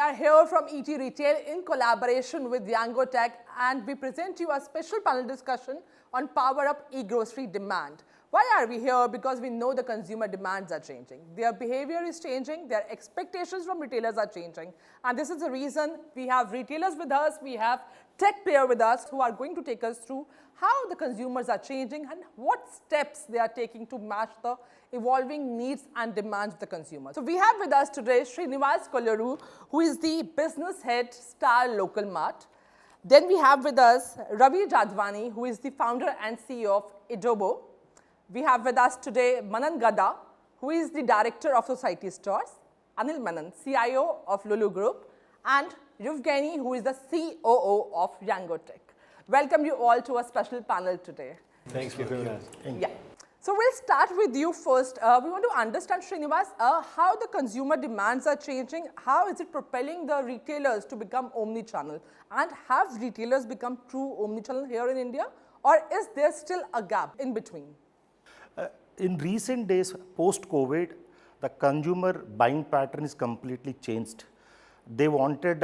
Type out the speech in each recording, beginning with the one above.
are here from ETRetail in collaboration with Yango Tech, and we present you a special panel discussion on Power Up e-grocery demand. Why are we here? Because we know the consumer demands are changing. Their behavior is changing, their expectations from retailers are changing. And this is the reason we have retailers with us, we have tech player with us who are going to take us through how the consumers are changing and what steps they are taking to match the evolving needs and demands of the consumer. So we have with us today Srinivas Kollaru, who is the business head, Star Local Mart. Then we have with us Ravi Jadwani, who is the founder and CEO of Adobo. We have with us today Manan Gada, who is the director of Society Stores, Anil Manan, CIO of Lulu Group, and Yevgeny, who is the COO of Yango Tech. Welcome you all to a special panel today. Thanks for having us. Yeah. So we'll start with you first. We want to understand, Srinivas, how the consumer demands are changing. How is it propelling the retailers to become omnichannel? And have retailers become true omnichannel here in India? Or is there still a gap in between? In recent days, post-COVID, the consumer buying pattern is completely changed. They wanted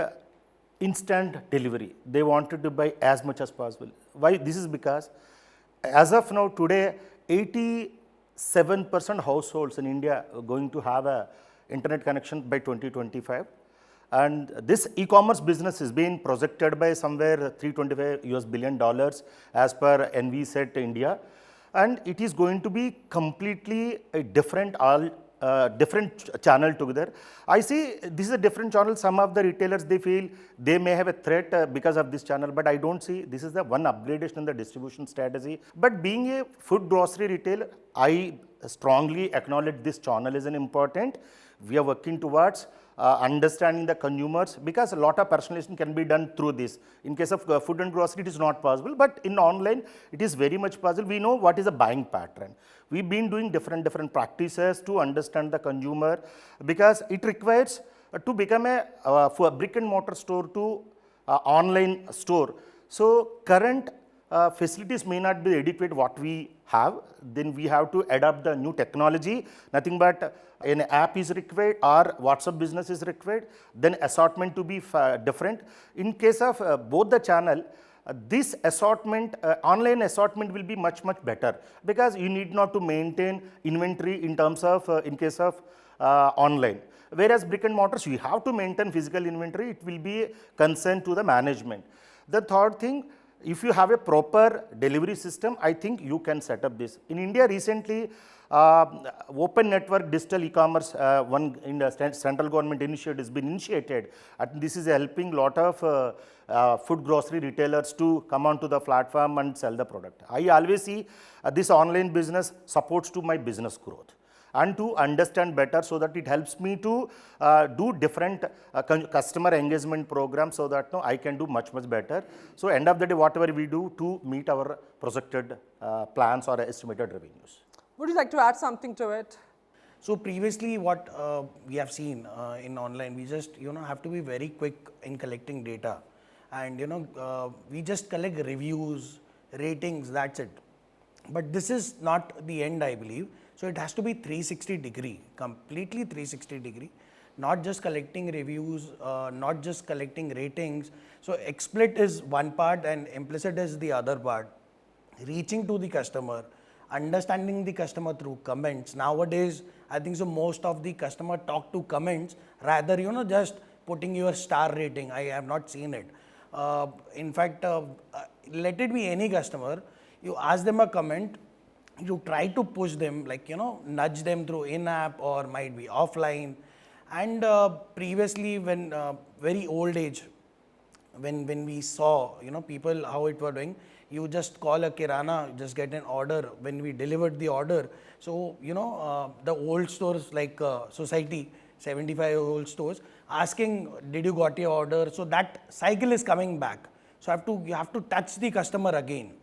instant delivery. They wanted to buy as much as possible. Why? This is because, as of now, today, 87% households in India are going to have an internet connection by 2025. And this e-commerce business is being projected by somewhere $325 billion as per NVSet India. And it is going to be completely a different channel together. I see this is a different channel. Some of the retailers, they feel they may have a threat because of this channel, but I don't see this is the one upgradation in the distribution strategy. But being a food grocery retailer, I strongly acknowledge this channel is an important. We are working towards understanding the consumers, because a lot of personalization can be done through this. In case of food and grocery, it is not possible, but in online, it is very much possible. We know what is a buying pattern. We've been doing different practices to understand the consumer, because it requires to become a brick and mortar store to online store. So current facilities may not be adequate what we have, then we have to adopt the new technology. Nothing but an app is required or WhatsApp business is required, then assortment to be different. In case of both the channel, this assortment, online assortment will be much better, because you need not to maintain inventory in terms of, in case of online. Whereas brick and mortars, you have to maintain physical inventory, it will be concerned to the management. The third thing, if you have a proper delivery system, I think you can set up this. In India recently, open network digital e-commerce, one in the central government initiative has been initiated. And this is helping lot of food grocery retailers to come onto the platform and sell the product. I always see this online business supports to my business growth and to understand better, so that it helps me to do different customer engagement programs, so that I can do much better. So end of the day, whatever we do to meet our projected plans or estimated revenues. Would you like to add something to it? So previously what we have seen in online, we just have to be very quick in collecting data, and we just collect reviews, ratings, that's it. But this is not the end, I believe. So it has to be 360 degree, completely 360 degree, not just collecting reviews, not just collecting ratings. So explicit is one part and implicit is the other part. Reaching to the customer, understanding the customer through comments. Nowadays, I think so most of the customer talk to comments rather, just putting your star rating. I have not seen it. In fact, let it be any customer, you ask them a comment, you try to push them, like, nudge them through in-app or might be offline. And previously, when very old age, when we saw, people how it were doing, you just call a kirana, just get an order. When we delivered the order, so, the old stores like Society, 75-year-old stores, asking, did you got your order? So that cycle is coming back. So you have to touch the customer again.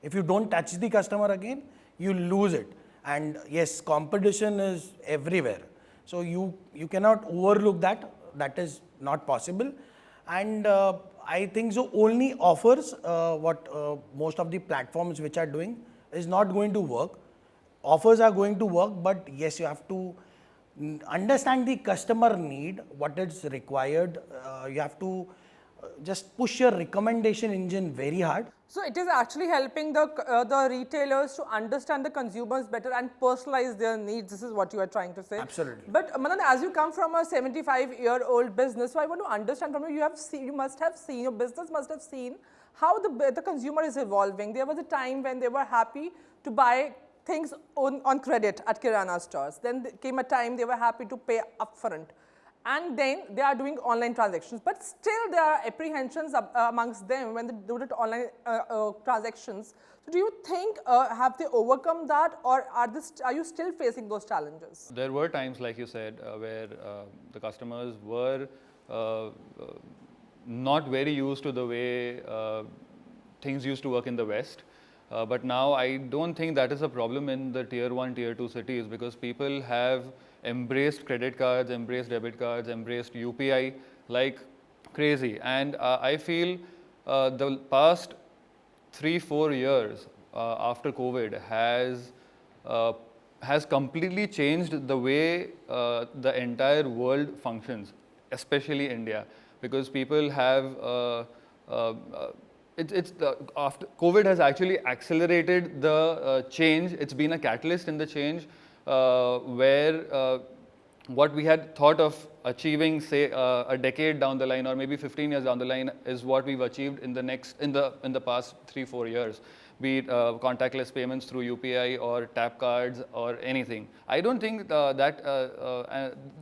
If you don't touch the customer again, you lose it. And yes, competition is everywhere. So you cannot overlook that. That is not possible. And I think so only offers what most of the platforms which are doing is not going to work. Offers are going to work, but yes, you have to understand the customer need, what is required. You have to just push your recommendation engine very hard. So it is actually helping the retailers to understand the consumers better and personalize their needs. This is what you are trying to say. Absolutely. But Manan, as you come from a 75-year-old business, so I want to understand from you. You must have seen, your business must have seen how the consumer is evolving. There was a time when they were happy to buy things on credit at Kirana stores. Then there came a time they were happy to pay upfront. And then they are doing online transactions. But still there are apprehensions amongst them when they do the online transactions. So do you think, have they overcome that, or are you still facing those challenges? There were times, like you said, where the customers were not very used to the way things used to work in the West. But now I don't think that is a problem in the tier 1, tier 2 cities, because people have embraced credit cards, embraced debit cards, embraced UPI like crazy. And I feel the past 3-4 years after COVID has completely changed the way the entire world functions, especially India, because people have after COVID has actually accelerated the change. It's been a catalyst in the change where what we had thought of achieving, say, a decade down the line or maybe 15 years down the line is what we've achieved in the past 3-4 years, be it contactless payments through UPI or tap cards or anything. I don't think that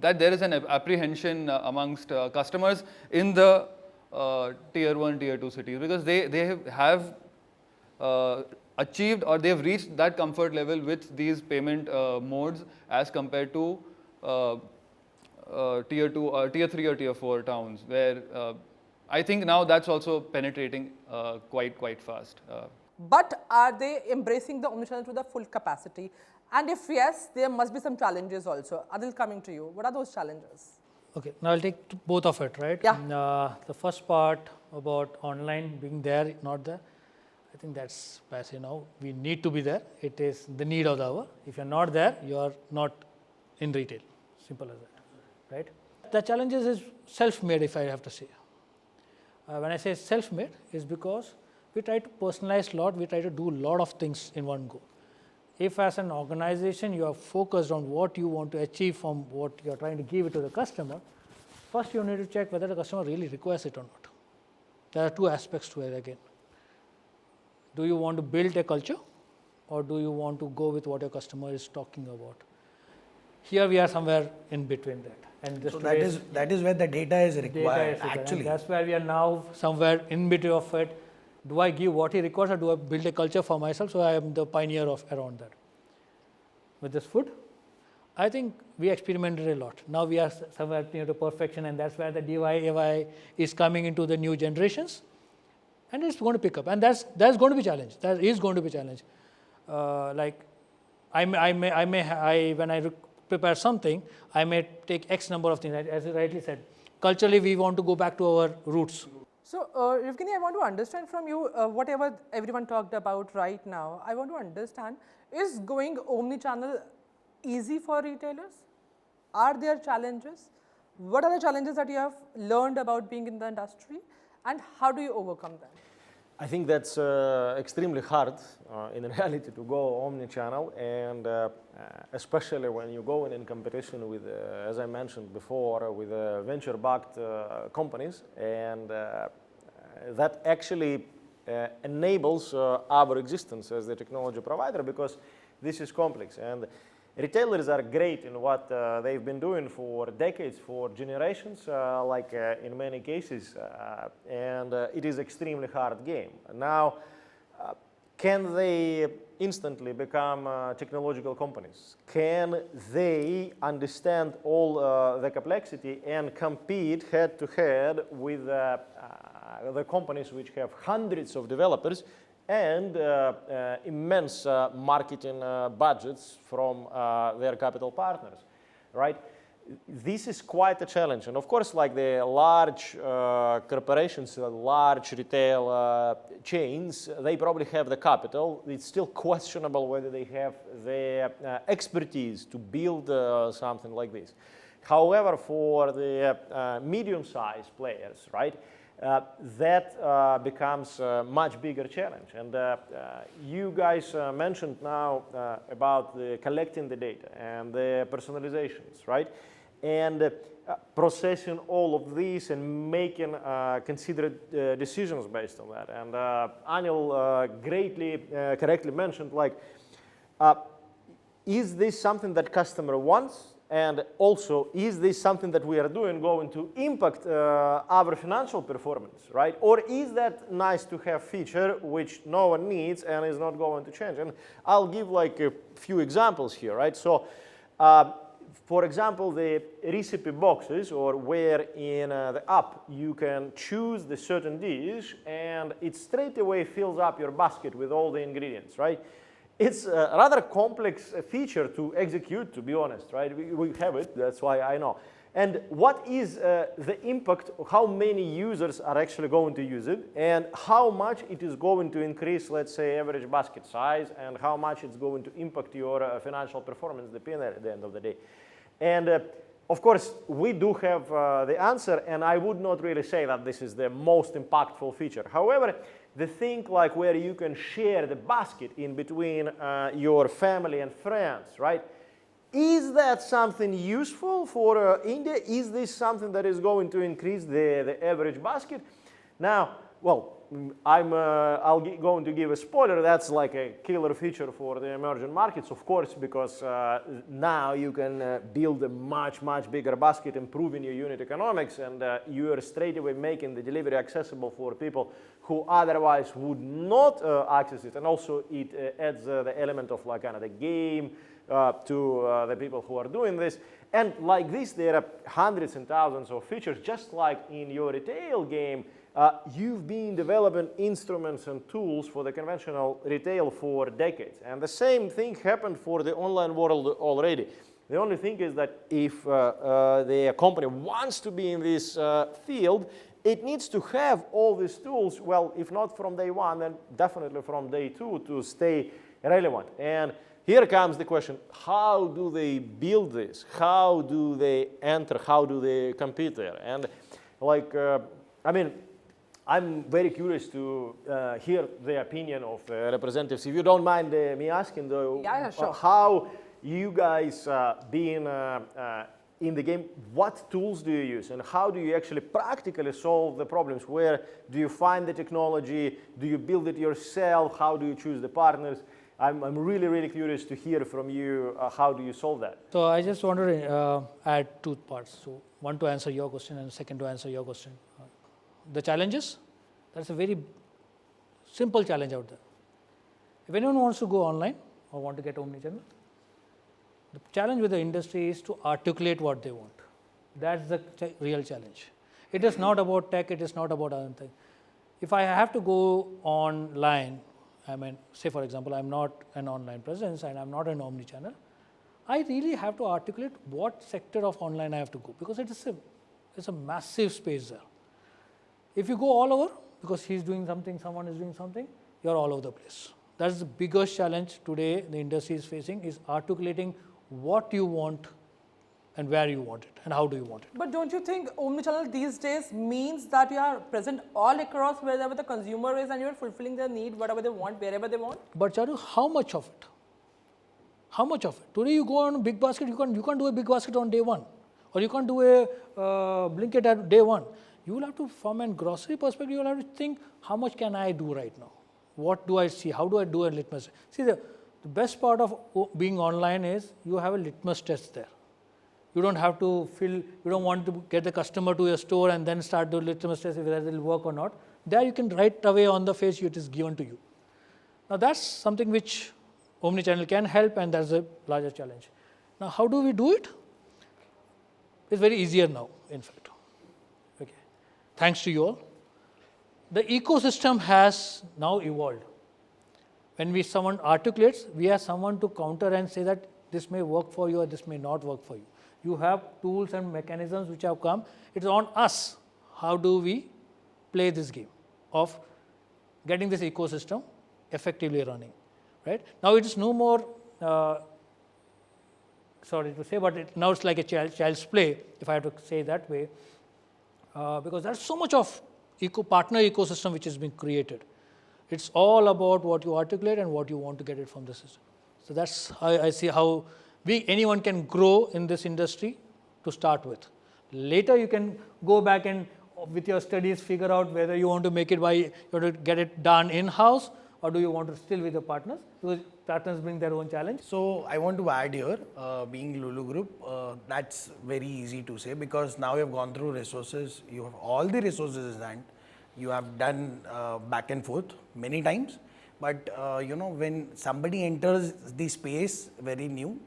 there is an apprehension amongst customers in the tier 1, tier 2 cities, because they have achieved or they have reached that comfort level with these payment modes as compared to tier 2, tier 3 or tier 4 towns, where I think now that's also penetrating quite fast. But are they embracing the omnichannel to the full capacity? And if yes, there must be some challenges also. Adil, coming to you, what are those challenges? Okay, now I'll take both of it, right? Yeah. The first part about online being there, not there, I think that's passive now. We need to be there. It is the need of the hour. If you're not there, you are not in retail. Simple as that, right? The challenges is self-made, if I have to say. When I say self-made, is because we try to personalize a lot. We try to do a lot of things in one go. If as an organization you are focused on what you want to achieve from what you are trying to give it to the customer, first you need to check whether the customer really requires it or not. There are two aspects to it again. Do you want to build a culture, or do you want to go with what your customer is talking about? Here we are somewhere in between that. And So that is where the data is required, actually. That's where we are now somewhere in between of it. Do I give what he requires, or do I build a culture for myself? So I am the pioneer of around that. With this food, I think we experimented a lot. Now we are somewhere near to perfection, and that's where the DIY is coming into the new generations, and it's going to pick up. And that's going to be challenge. That is going to be challenge. Like when I prepare something, I may take X number of things. As you rightly said, culturally we want to go back to our roots. So, Yevgeny, I want to understand from you whatever everyone talked about right now. I want to understand, is going omni-channel easy for retailers? Are there challenges? What are the challenges that you have learned about being in the industry, and how do you overcome them? I think that's extremely hard in reality to go omni-channel, and especially when you go in competition with, as I mentioned before, with venture-backed companies, and that actually enables our existence as the technology provider, because this is complex. And retailers are great in what they've been doing for decades, for generations, like in many cases, and it is extremely hard game. Now, can they instantly become technological companies? Can they understand all the complexity and compete head to head with the companies which have hundreds of developers and immense marketing budgets from their capital partners, right? this is quite a challenge. And of course, like the large corporations, large retail chains, they probably have the capital. It's still questionable whether they have the expertise to build something like this. However, for the medium-sized players, right, that becomes a much bigger challenge. And you guys mentioned now about collecting the data and the personalizations, right? And processing all of these and making considered decisions based on that. And Anil correctly mentioned, like, is this something that customer wants? And also, is this something that we are doing going to impact our financial performance, right? Or is that nice to have feature which no one needs and is not going to change? And I'll give like a few examples here, right? So, for example, the recipe boxes, or where in the app you can choose the certain dish and it straight away fills up your basket with all the ingredients, right? It's a rather complex feature to execute, to be honest, right? We have it, that's why I know. And what is the impact, how many users are actually going to use it, and how much it is going to increase, let's say, average basket size, and how much it's going to impact your financial performance, the P&L at the end of the day. And of course, we do have the answer, and I would not really say that this is the most impactful feature. However, the thing like where you can share the basket in between your family and friends, right? Is that something useful for India? Is this something that is going to increase the average basket? Now, well, I'll going to give a spoiler. That's like a killer feature for the emerging markets, of course, because now you can build a much bigger basket, improving your unit economics, and you are straight away making the delivery accessible for people who otherwise would not access it. And also it adds the element of like kind of the game to the people who are doing this. And like this, there are hundreds and thousands of features, just like in your retail game. You've been developing instruments and tools for the conventional retail for decades. And the same thing happened for the online world already. The only thing is that if the company wants to be in this field, it needs to have all these tools, well, if not from day one, then definitely from day two, to stay relevant. And here comes the question, how do they build this? How do they enter? How do they compete there? And like, I mean, I'm very curious to hear the opinion of representatives. If you don't mind me asking, though, yeah, sure. How you guys being in the game, what tools do you use, and how do you actually practically solve the problems? Where do you find the technology? Do you build it yourself? How do you choose the partners? I'm really curious to hear from you. How do you solve that? So I just want to add two parts. So one to answer your question and second to answer your question. The challenges, that's a very simple challenge out there. If anyone wants to go online or want to get omnichannel, the challenge with the industry is to articulate what they want. That's the real challenge. It is not about tech, it is not about other things. If I have to go online, I mean, say for example, I'm not an online presence and I'm not an omnichannel, I really have to articulate what sector of online I have to go, because it's a massive space there. If you go all over, because he's doing something, someone is doing something, you're all over the place. That's the biggest challenge today the industry is facing, is articulating what you want and where you want it and how do you want it. But don't you think omnichannel these days means that you are present all across wherever the consumer is and you're fulfilling their need, whatever they want, wherever they want? But Charu, how much of it? How much of it? Today you go on a big basket, you can't do a big basket on day one, or you can't do a Blinkit at day one. You will have to, from a grocery perspective, you will have to think, how much can I do right now? What do I see? How do I do a litmus? See, the best part of being online is you have a litmus test there. You don't have to you don't want to get the customer to your store and then start the litmus test whether it will work or not. There you can right away on the face it is given to you. Now that's something which omnichannel can help, and that's a larger challenge. Now how do we do it? It's very easier now, in fact. Okay. Thanks to you all. The ecosystem has now evolved. When someone articulates, we have someone to counter and say that this may work for you or this may not work for you. You have tools and mechanisms which have come. It's on us. How do we play this game of getting this ecosystem effectively running, right? Now it is no more, sorry to say, but now it's like a child's play, if I have to say that way, because there's so much of partner ecosystem which has been created. It's all about what you articulate and what you want to get it from the system. So that's how I see how anyone can grow in this industry to start with. Later you can go back and with your studies figure out whether you want to make it you want to get it done in-house, or do you want to still with your partners, because partners bring their own challenge. So I want to add here, being Lulu Group, that's very easy to say, because now you have gone through resources, you have all the resources in hand, you have done back and forth many times, but when somebody enters the space very new,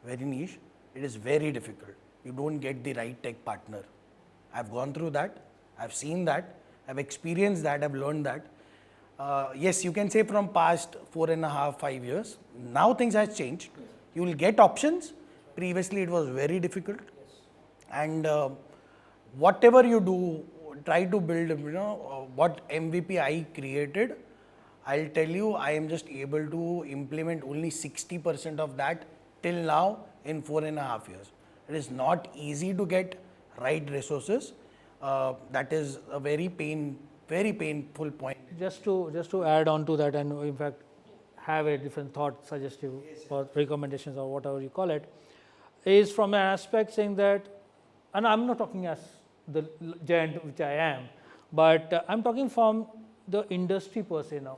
very niche, it is very difficult. You don't get the right tech partner. I've gone through that, I've seen that, I've experienced that, I've learned that. Yes, you can say from past 4.5, 5 years, now things has changed. You will get options. Previously it was very difficult. And whatever you do, try to build, what MVP I created, I'll tell you, I am just able to implement only 60% of that till now in 4.5 years. It is not easy to get right resources. That is a very painful point. Just to add on to that, and in fact have a different thought, suggestive or recommendations or whatever you call it, is from an aspect saying that, and I'm not talking as the giant which I am, but I'm talking from the industry per se now.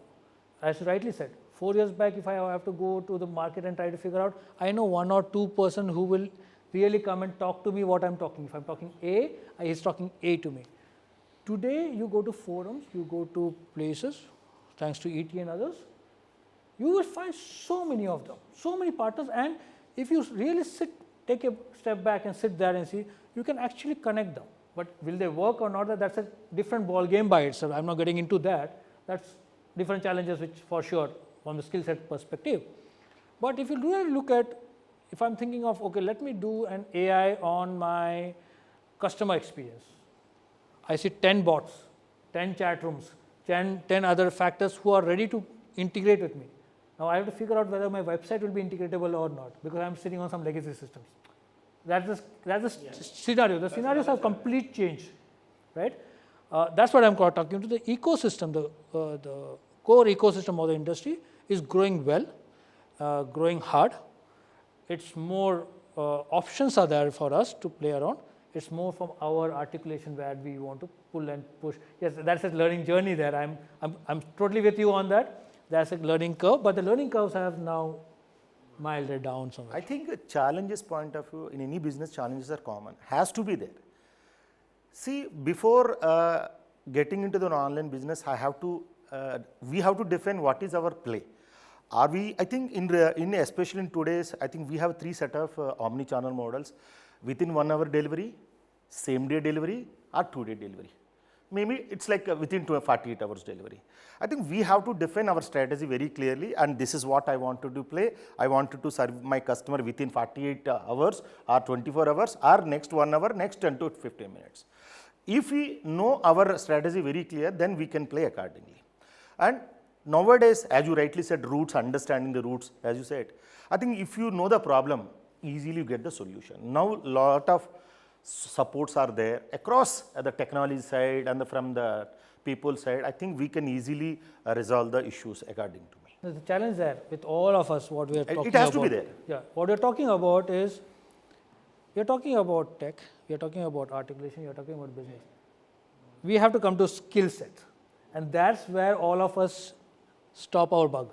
As you rightly said, 4 years back, if I have to go to the market and try to figure out, I know 1 or 2 person who will really come and talk to me what I'm talking. If I'm talking A, he's talking A to me. Today, you go to forums, you go to places, thanks to ET and others, you will find so many of them, so many partners, and if you really take a step back and sit there and see, you can actually connect them. But will they work or not, that's a different ball game by itself. I'm not getting into that. That's different challenges, which for sure, from the skill set perspective. But if you really look at, if I'm thinking of, okay, let me do an AI on my customer experience. I see 10 bots, 10 chat rooms, 10 other factors who are ready to integrate with me. Now I have to figure out whether my website will be integratable or not, because I'm sitting on some legacy systems. That's the scenario. The scenarios have complete change, right? That's what I'm talking to. The ecosystem, the core ecosystem of the industry is growing well, growing hard. It's more options are there for us to play around. It's more from our articulation where we want to pull and push. Yes, that's a learning journey there. I'm totally with you on that. That's a learning curve, but the learning curves have now milded down somewhere. I think challenges point of view in any business, challenges are common, has to be there. See, before getting into the online business, we have to define what is our play. Are we, I think especially in today's, I think we have 3 set of omni-channel models: within 1 hour delivery, same day delivery, or 2-day delivery. Maybe it's like within 48 hours delivery. I think we have to define our strategy very clearly, and this is what I wanted to play. I wanted to serve my customer within 48 hours or 24 hours or next 1 hour, next 10 to 15 minutes. If we know our strategy very clear, then we can play accordingly. And nowadays, as you rightly said, roots, understanding the roots, as you said, I think if you know the problem, easily you get the solution. Now, lot of supports are there across the technology side and from the people side. I think we can easily resolve the issues according to me. There's a challenge there with all of us, what we are talking about. It has to be there. Yeah, what we're talking about is, we're talking about tech, we're talking about articulation, you're talking about business. We have to come to skill set, and that's where all of us stop our bug.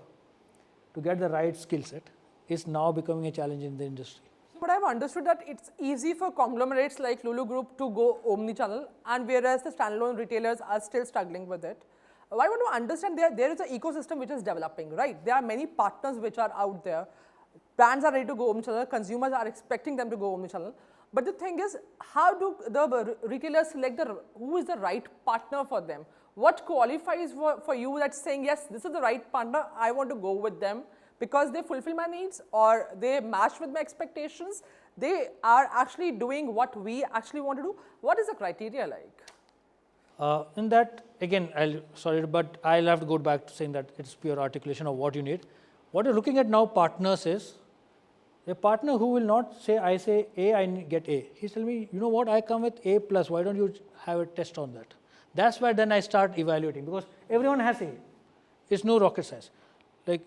To get the right skill set is now becoming a challenge in the industry. But I've understood that it's easy for conglomerates like Lulu Group to go omni-channel, and whereas the standalone retailers are still struggling with it. I want to understand there is an ecosystem which is developing, right? There are many partners which are out there. Brands are ready to go omni-channel, consumers are expecting them to go omni-channel. But the thing is, how do the retailers select who is the right partner for them? What qualifies for you that's saying, yes, this is the right partner, I want to go with them because they fulfill my needs or they match with my expectations? they are actually doing what we actually want to do? What is the criteria like? In that, again, but I'll have to go back to saying that it's pure articulation of what you need. What you're looking at now, partners, is a partner who will not say, I say A, I get A. He's telling me, you know what, I come with A plus, why don't you have a test on that? That's why then I start evaluating, because everyone has A. It's no rocket science. Like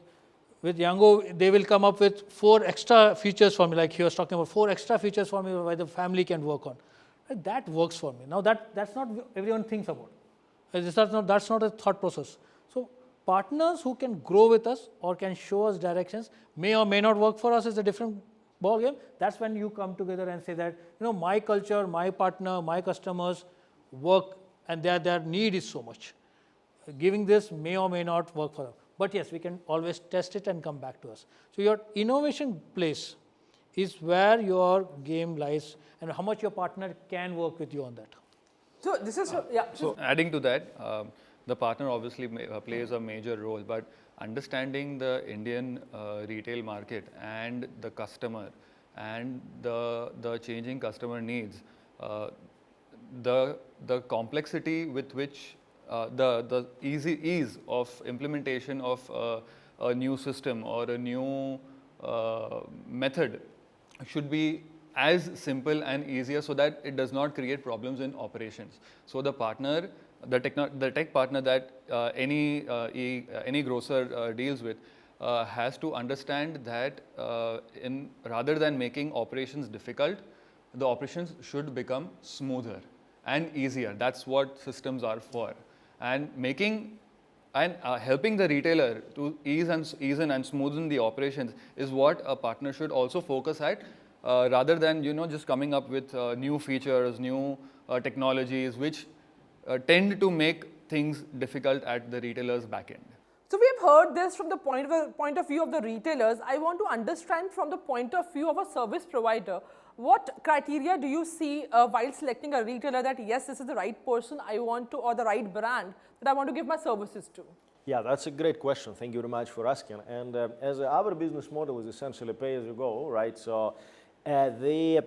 with Yango, they will come up with 4 extra features for me, like he was talking about 4 extra features for me where the family can work on. That works for me. Now that's not everyone thinks about. That's not a thought process. So partners who can grow with us or can show us directions may or may not work for us is a different ball game. That's when you come together and say that, you know, my culture, my partner, my customers work and their need is so much. Giving this may or may not work for them. But yes, we can always test it and come back to us. So your innovation place is where your game lies and how much your partner can work with you on that. So this is, So adding to that, the partner obviously plays a major role, but understanding the Indian retail market and the customer and the changing customer needs, the complexity with which the ease of implementation of a new system or a new method should be as simple and easier so that it does not create problems in operations. So the partner, the tech partner that any grocer deals with has to understand that rather than making operations difficult, the operations should become smoother and easier. That's what systems are for. And making and helping the retailer to ease and smoothen the operations is what a partner should also focus at, rather than just coming up with new features, new technologies which tend to make things difficult at the retailer's back end. So we have heard this from the point of view of the retailers. I want to understand from the point of view of a service provider. What criteria do you see while selecting a retailer that yes, this is the right person I want to, or the right brand that I want to give my services to? Yeah, that's a great question. Thank you very much for asking. And as our business model is essentially pay as you go, right? So the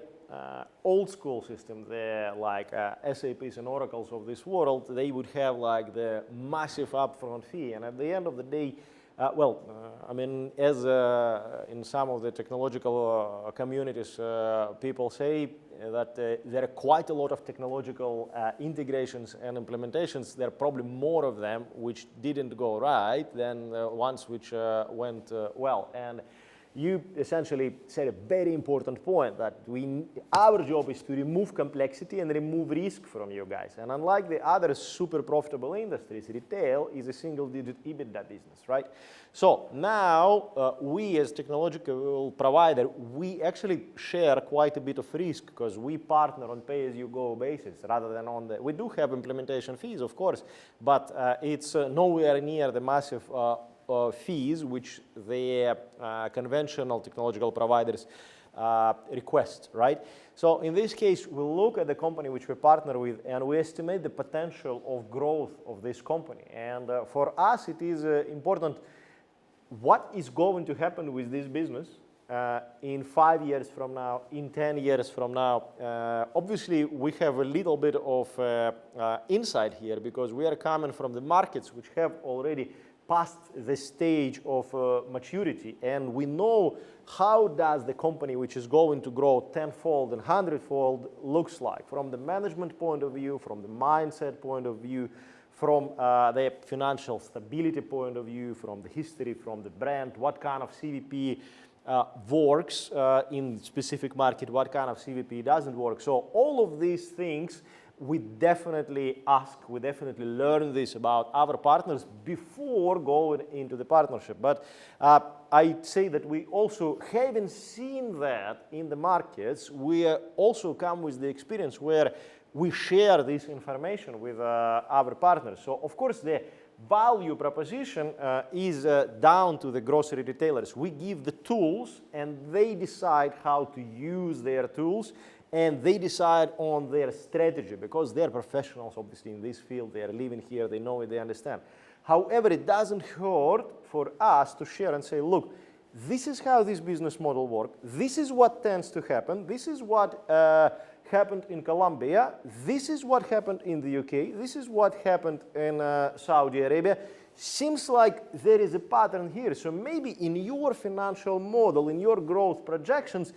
old school system, the like SAPs and Oracles of this world, they would have like the massive upfront fee. And at the end of the day, I mean, as in some of the technological communities, people say that there are quite a lot of technological integrations and implementations. There are probably more of them which didn't go right than ones which went well. And you essentially said a very important point that our job is to remove complexity and remove risk from you guys. And unlike the other super profitable industries, retail is a single-digit EBITDA business, right? So now we as technological provider, we actually share quite a bit of risk because we partner on pay-as-you-go basis rather than on the. We do have implementation fees, of course, but it's nowhere near the massive fees which the conventional technological providers request, right? So in this case, we look at the company which we partner with and we estimate the potential of growth of this company. And for us, it is important what is going to happen with this business in 5 years from now, in 10 years from now. Obviously, we have a little bit of insight here because we are coming from the markets which have already past the stage of maturity, and we know how does the company which is going to grow tenfold and hundredfold looks like from the management point of view, from the mindset point of view, from the financial stability point of view, from the history, from the brand, what kind of CVP works in specific market, what kind of CVP doesn't work. So all of these things we definitely learn this about our partners before going into the partnership. But I'd say that we also haven't seen that in the markets. We also come with the experience where we share this information with our partners. So of course the value proposition is down to the grocery retailers. We give the tools and they decide how to use their tools. And they decide on their strategy because they're professionals, obviously, in this field. They are living here, they know it, they understand. However, it doesn't hurt for us to share and say, look, this is how this business model works, this is what tends to happen, this is what happened in Colombia, this is what happened in the UK, this is what happened in Saudi Arabia. Seems like there is a pattern here. So maybe in your financial model, in your growth projections,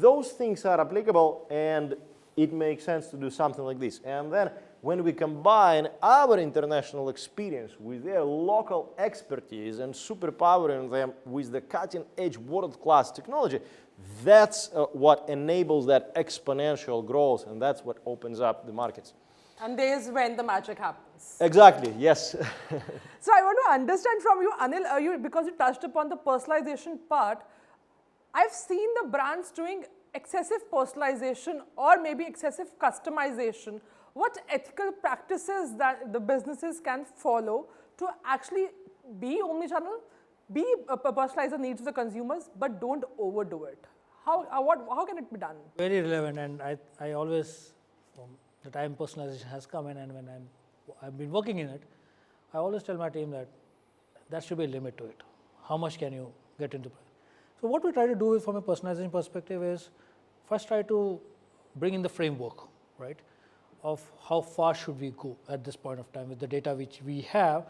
those things are applicable and it makes sense to do something like this. And then when we combine our international experience with their local expertise and superpowering them with the cutting-edge world-class technology, that's what enables that exponential growth, and that's what opens up the markets. And there's when the magic happens. Exactly, yes. So I want to understand from you, Anil, because you touched upon the personalization part, I've seen the brands doing excessive personalization or maybe excessive customization. What ethical practices that the businesses can follow to actually be omnichannel, be personalize the needs of the consumers, but don't overdo it? How can it be done? Very relevant, and I always, from the time personalization has come in and when I've been working in it, I always tell my team that there should be a limit to it. How much can you get into? So what we try to do from a personalization perspective is first try to bring in the framework, right, of how far should we go at this point of time with the data which we have.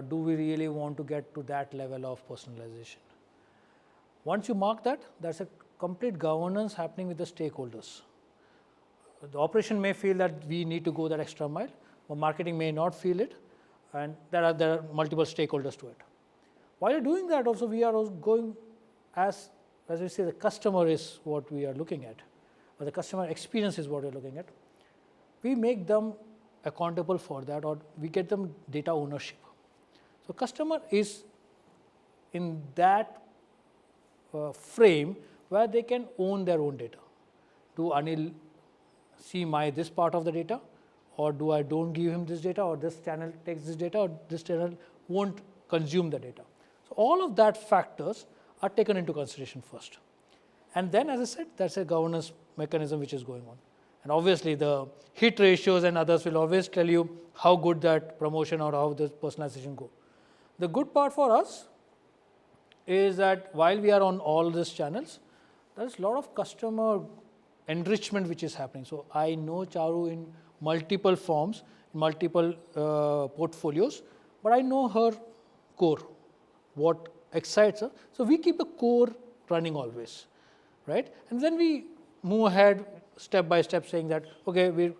Do we really want to get to that level of personalization? Once you mark that, there's a complete governance happening with the stakeholders. The operation may feel that we need to go that extra mile, but marketing may not feel it, and there are multiple stakeholders to it. While doing that also, we are also going as we say, the customer is what we are looking at, or the customer experience is what we are looking at. We make them accountable for that, or we get them data ownership. So customer is in that frame where they can own their own data. Do Anil see this part of the data, or do I don't give him this data, or this channel takes this data, or this channel won't consume the data? So all of that factors are taken into consideration first. And then, as I said, that's a governance mechanism which is going on. And obviously the hit ratios and others will always tell you how good that promotion or how the personalization go. The good part for us is that while we are on all these channels, there's a lot of customer enrichment which is happening. So I know Charu in multiple forms, multiple portfolios, but I know her core, what excites her. So we keep the core running always, right? And then we move ahead step by step saying that, okay, we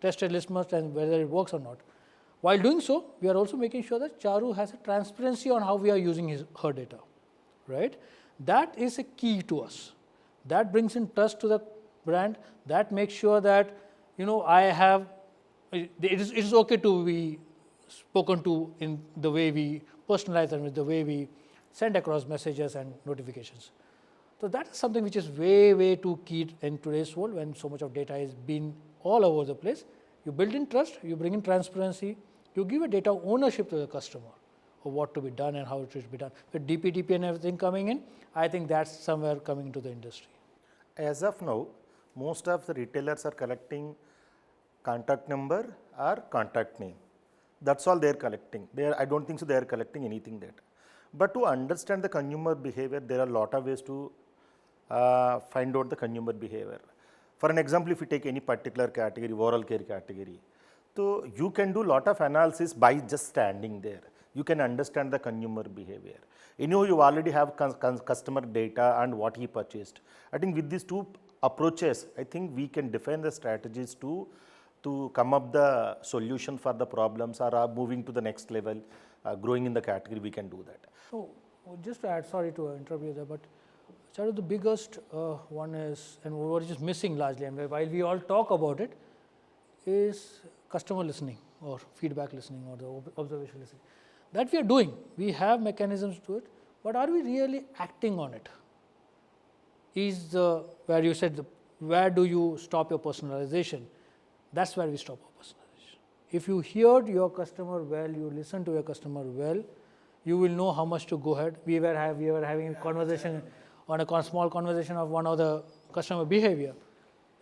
tested list merge and whether it works or not. While doing so, we are also making sure that Charu has a transparency on how we are using her data, right? That is a key to us. That brings in trust to the brand. That makes sure that, it is okay to be spoken to in the way we personalize and with the way we send across messages and notifications. So that is something which is way too key in today's world when so much of data is being all over the place. You build in trust, you bring in transparency, you give a data ownership to the customer of what to be done and how it should be done. With DPTP and everything coming in, I think that's somewhere coming into the industry. As of now, most of the retailers are collecting contact number or contact name. That's all they are collecting. I don't think so they are collecting anything data. But to understand the consumer behavior, there are a lot of ways to find out the consumer behavior. For an example, if you take any particular category, oral care category, so you can do a lot of analysis by just standing there. You can understand the consumer behavior. You already have customer data and what he purchased. I think with these two approaches, I think we can define the strategies to come up the solution for the problems or moving to the next level, growing in the category, we can do that. So just to add, sorry to interrupt you there, but Charu, the biggest one is, and what is missing largely, and while we all talk about it, is customer listening or feedback listening or the observation listening. That we are doing. We have mechanisms to it, but are we really acting on it? Is where you said, where do you stop your personalization? That's where we stop our personalization. If you heard your customer well, you listen to your customer well, you will know how much to go ahead. We were having a conversation on a small conversation of one of the customer behavior.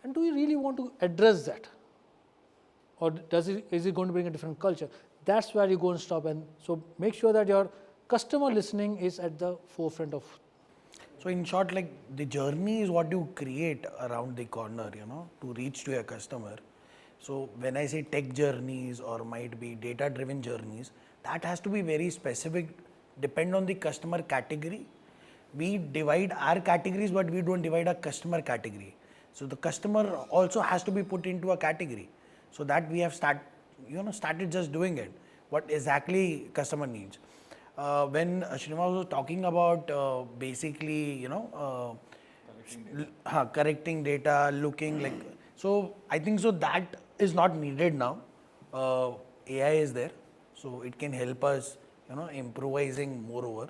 And do we really want to address that? Or is it going to bring a different culture? That's where you go and stop. And so make sure that your customer listening is at the forefront of. So in short, like the journey is what you create around the corner, to reach to your customer. So when I say tech journeys or might be data driven journeys, that has to be very specific, depend on the customer category. We divide our categories, but we don't divide our customer category. So the customer also has to be put into a category. So that we have started just doing it. What exactly customer needs. When Srinivas was talking about basically, correcting data, looking like, so I think so that is not needed now. AI is there, so it can help us, improvising moreover.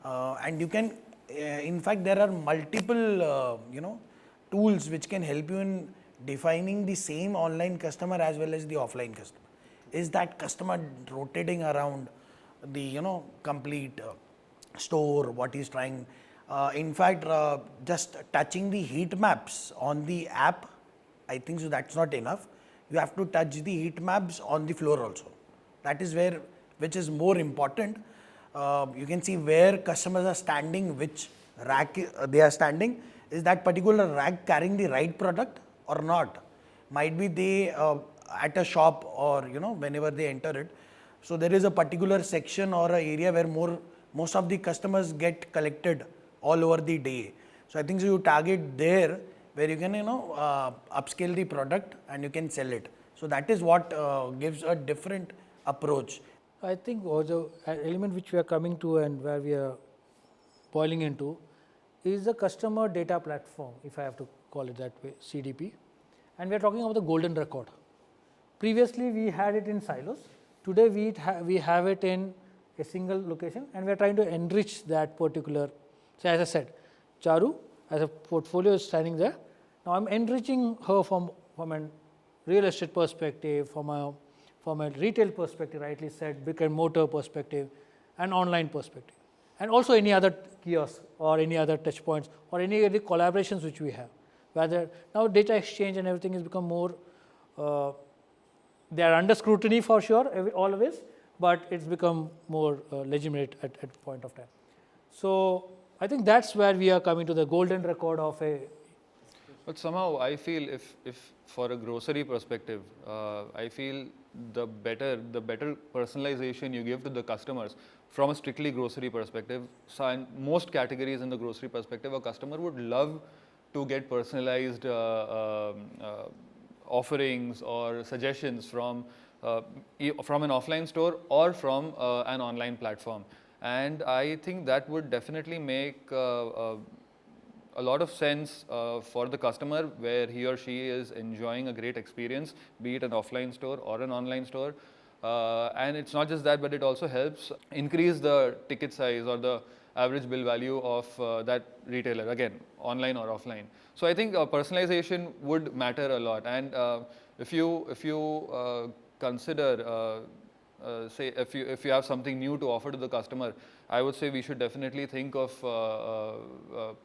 And you can, in fact, there are multiple, tools which can help you in defining the same online customer as well as the offline customer. Is that customer rotating around the, complete store, what he's trying? In fact, just touching the heat maps on the app, I think so that's not enough. You have to touch the heat maps on the floor also. That is where, which is more important. You can see where customers are standing, which rack they are standing. Is that particular rack carrying the right product or not? Might be they at a shop or whenever they enter it. So there is a particular section or an area where most of the customers get collected all over the day. So I think so you target there where you can upscale the product and you can sell it. So that is what gives a different approach. I think the element which we are coming to and where we are boiling into is the customer data platform, if I have to call it that way, CDP. And we are talking about the golden record. Previously, we had it in silos. Today, we have it in a single location, and we are trying to enrich that particular. So, as I said, Charu as a portfolio is standing there. Now, I'm enriching her from a real estate perspective, from a retail perspective, rightly said, brick and mortar perspective, and online perspective, and also any other kiosk or any other touch points or any other collaborations which we have. Whether now data exchange and everything has become more, they are under scrutiny for sure, always, but it's become more legitimate at a point of time. So I think that's where we are coming to the golden record of a. But somehow I feel if for a grocery perspective, I feel the better personalization you give to the customers from a strictly grocery perspective. So in most categories in the grocery perspective, a customer would love to get personalized offerings or suggestions from an offline store or from an online platform. And I think that would definitely make a lot of sense for the customer where he or she is enjoying a great experience, be it an offline store or an online store. And it's not just that, but it also helps increase the ticket size or the average bill value of that retailer, again, online or offline. So I think personalization would matter a lot. And if you consider, say, if you have something new to offer to the customer, I would say we should definitely think of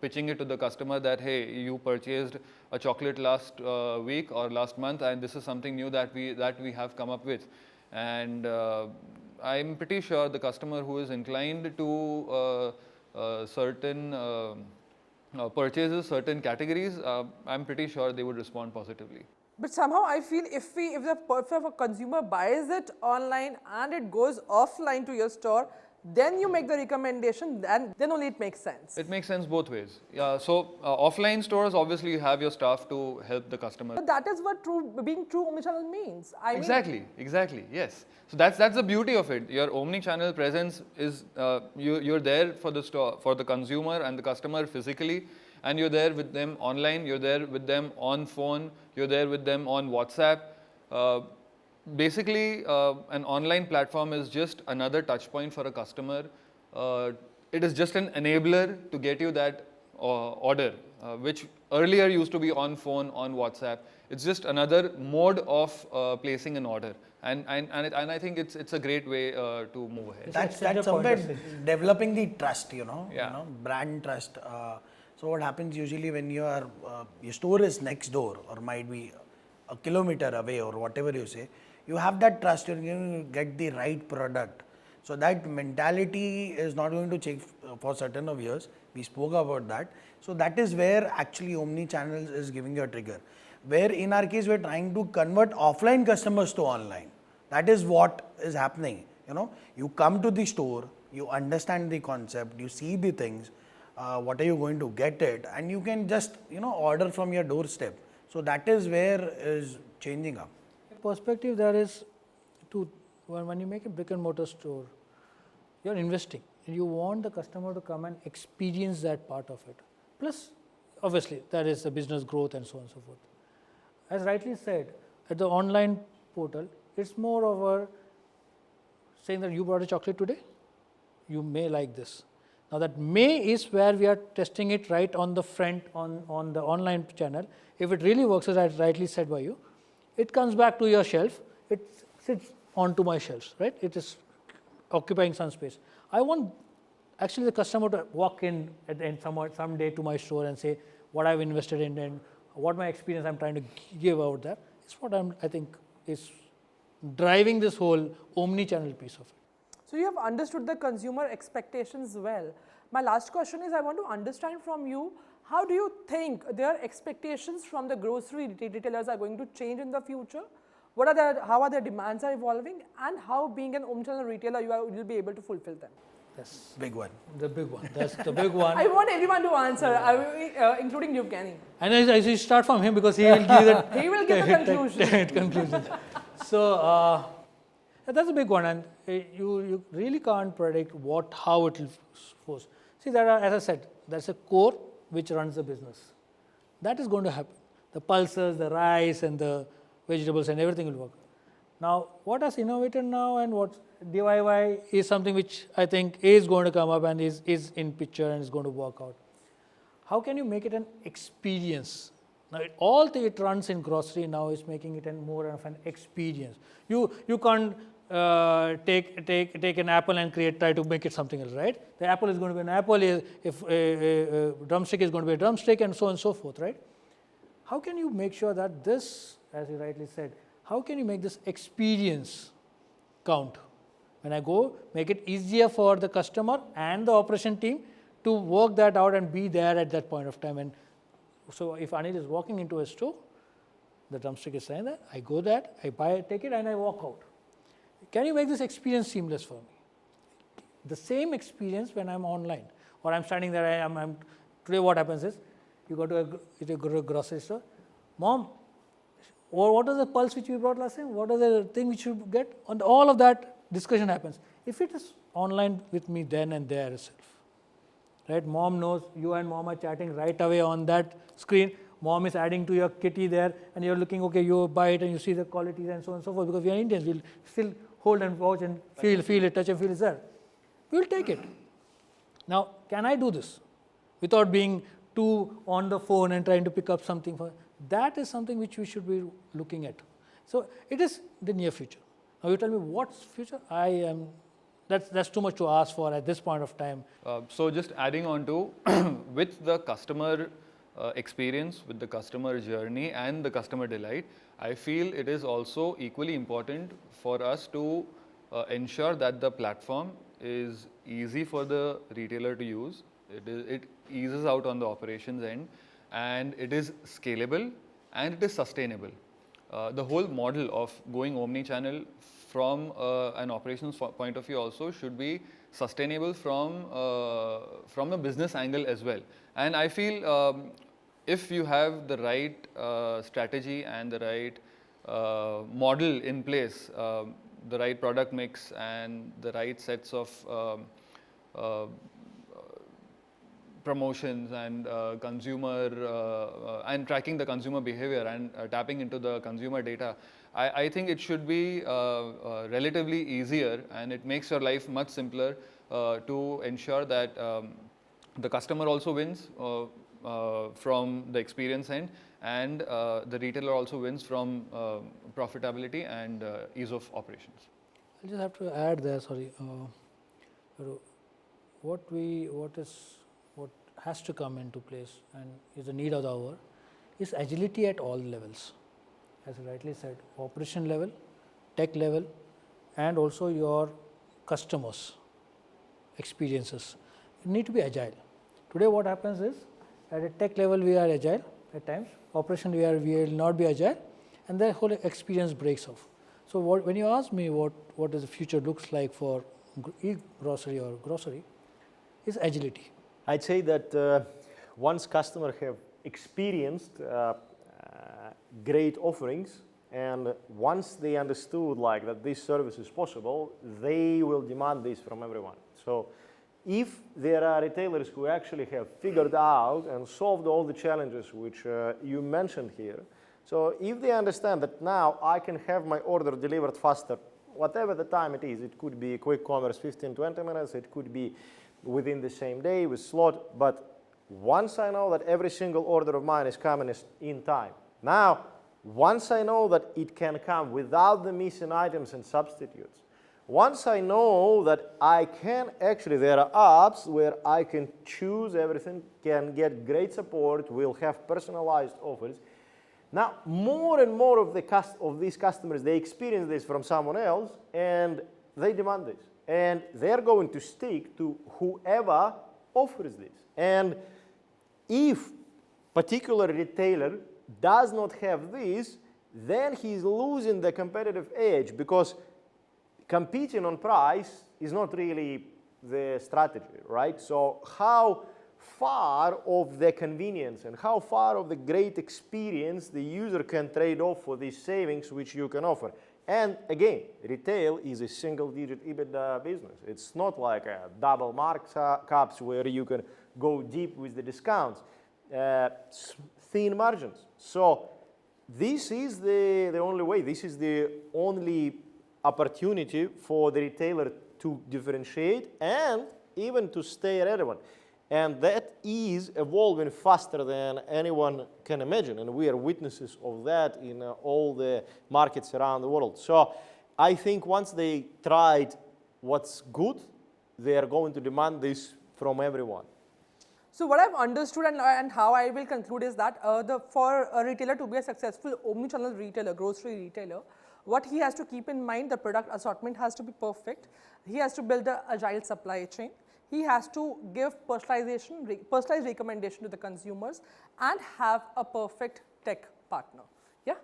pitching it to the customer that, hey, you purchased a chocolate last week or last month, and this is something new that we have come up with. And I'm pretty sure the customer who is inclined to certain purchases, certain categories, I'm pretty sure they would respond positively. But somehow I feel if a consumer buys it online and it goes offline to your store, then you make the recommendation, and then only it makes sense. It makes sense both ways. Yeah, so offline stores, obviously you have your staff to help the customer. But that is what being true omnichannel means. Exactly, yes. So that's the beauty of it. Your omnichannel presence is, you're there for the store, for the consumer and the customer physically, and you're there with them online, you're there with them on phone, you're there with them on WhatsApp. Basically, an online platform is just another touch point for a customer. It is just an enabler to get you that order, which earlier used to be on phone, on WhatsApp. It's just another mode of placing an order. And I think it's a great way to move ahead. That's somewhere developing the trust, Yeah. Brand trust. So what happens usually when your store is next door or might be a kilometer away or whatever you say, you have that trust, you're going to get the right product. So that mentality is not going to change for certain of years. We spoke about that. So that is where actually omni-channel is giving you a trigger. Where in our case, we're trying to convert offline customers to online. That is what is happening. You know, you come to the store, you understand the concept, you see the things, what are you going to get it, and you can just, you know, order from your doorstep. So that is where is changing up. Perspective there is to when you make a brick and mortar store, you're investing and you want the customer to come and experience that part of it. Plus, obviously, there is the business growth and so on and so forth. As rightly said, at the online portal, it's more of a saying that you brought a chocolate today, you may like this. Now that may is where we are testing it right on the front on the online channel. If it really works, as I rightly said by you, it comes back to your shelf, it sits onto my shelves, right? It is occupying some space. I want actually the customer to walk in at the end someday to my store and say what I've invested in and what my experience I'm trying to give out there. It's what I think is driving this whole omni-channel piece of it. So you have understood the consumer expectations well. My last question is I want to understand from you, how do you think their expectations from the grocery retailers are going to change in the future? How are their demands are evolving, and how being an omnichannel retailer you will be able to fulfill them? Yes. Big one. The big one. That's the big one. I want everyone to answer, including you, Kenny. And I should start from him because he will give it. He will give the conclusion. conclusion. So that's a big one, and you really can't predict how it will force. See, there are, as I said, there's a core which runs the business. That is going to happen. The pulses, the rice, and the vegetables, and everything will work. Now, what has innovated now, and what DIY is something which I think is going to come up and is in picture and is going to work out. How can you make it an experience? Now, it runs in grocery now is making it more of an experience. You can't take an apple and try to make it something else, right? The apple is going to be an apple, if a drumstick is going to be a drumstick, and so on and so forth, right? How can you make sure that this, as you rightly said, how can you make this experience count? When I go, make it easier for the customer and the operation team to work that out and be there at that point of time. And so if Anil is walking into a store, the drumstick is saying that, I go there, I buy, take it, and I walk out. Can you make this experience seamless for me? The same experience when I'm online or I'm standing there, today what happens is, you go to a grocery store, Mom, or what is the pulse which we brought last time? What is the thing which you get? And all of that discussion happens. If it is online with me then and there itself, right? Mom knows you and mom are chatting right away on that screen. Mom is adding to your kitty there, and you're looking, okay, you buy it and you see the qualities and so on and so forth. Because we are Indians, we'll still hold and watch and feel it, touch and feel is there. We'll take it. Now, can I do this without being too on the phone and trying to pick up something? That is something which we should be looking at. So it is the near future. Now you tell me what's future? That's too much to ask for at this point of time. So just adding on to with the customer experience, with the customer journey and the customer delight, I feel it is also equally important for us to ensure that the platform is easy for the retailer to use. It eases out on the operations end, and it is scalable and it is sustainable. The whole model of going omni-channel from an operations point of view also should be sustainable from a business angle as well. And I feel if you have the right strategy and the right model in place, the right product mix and the right sets of promotions and consumer and tracking the consumer behavior and tapping into the consumer data, I think it should be relatively easier, and it makes your life much simpler to ensure that the customer also wins from the experience end, and the retailer also wins from profitability and ease of operations. I just have to add there, sorry, what has to come into place and is the need of the hour is agility at all levels. As I rightly said, operation level, tech level, and also your customers' experiences. You need to be agile. Today what happens is, at a tech level we are agile at times, operation we will not be agile, and the whole experience breaks off. So when you ask me what does the future looks like for e-grocery or grocery, is agility. I'd say that once customers have experienced great offerings, and once they understood like that this service is possible, they will demand this from everyone. So if there are retailers who actually have figured out and solved all the challenges which you mentioned here, so if they understand that now I can have my order delivered faster, whatever the time it is, it could be quick commerce 15-20 minutes, it could be within the same day with slot, but once I know that every single order of mine is coming in time, now once I know that it can come without the missing items and substitutes, once I know that I can actually, there are apps where I can choose everything, can get great support, will have personalized offers. Now, more and more of these customers, they experience this from someone else and they demand this. And they're going to stick to whoever offers this. And if particular retailer does not have this, then he's losing the competitive edge, because competing on price is not really the strategy, right? So how far of the convenience and how far of the great experience the user can trade off for these savings which you can offer. And again, retail is a single-digit EBITDA business. It's not like a double markups where you can go deep with the discounts. Thin margins. So this is the only way. This is the only opportunity for the retailer to differentiate and even to stay relevant. And that is evolving faster than anyone can imagine. And we are witnesses of that in all the markets around the world. So I think once they tried what's good, they are going to demand this from everyone. So what I've understood and how I will conclude is that for a retailer to be a successful omnichannel retailer, grocery retailer, what he has to keep in mind, the product assortment has to be perfect. He has to build an agile supply chain. He has to give personalized recommendation to the consumers and have a perfect tech partner. Yeah,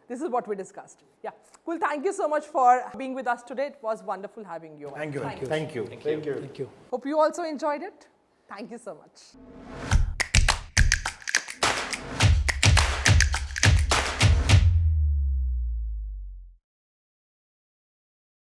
this is what we discussed. Yeah, cool. Thank you so much for being with us today. It was wonderful having you. Thank you. Thank you. Thank you. Hope you also enjoyed it. Thank you so much.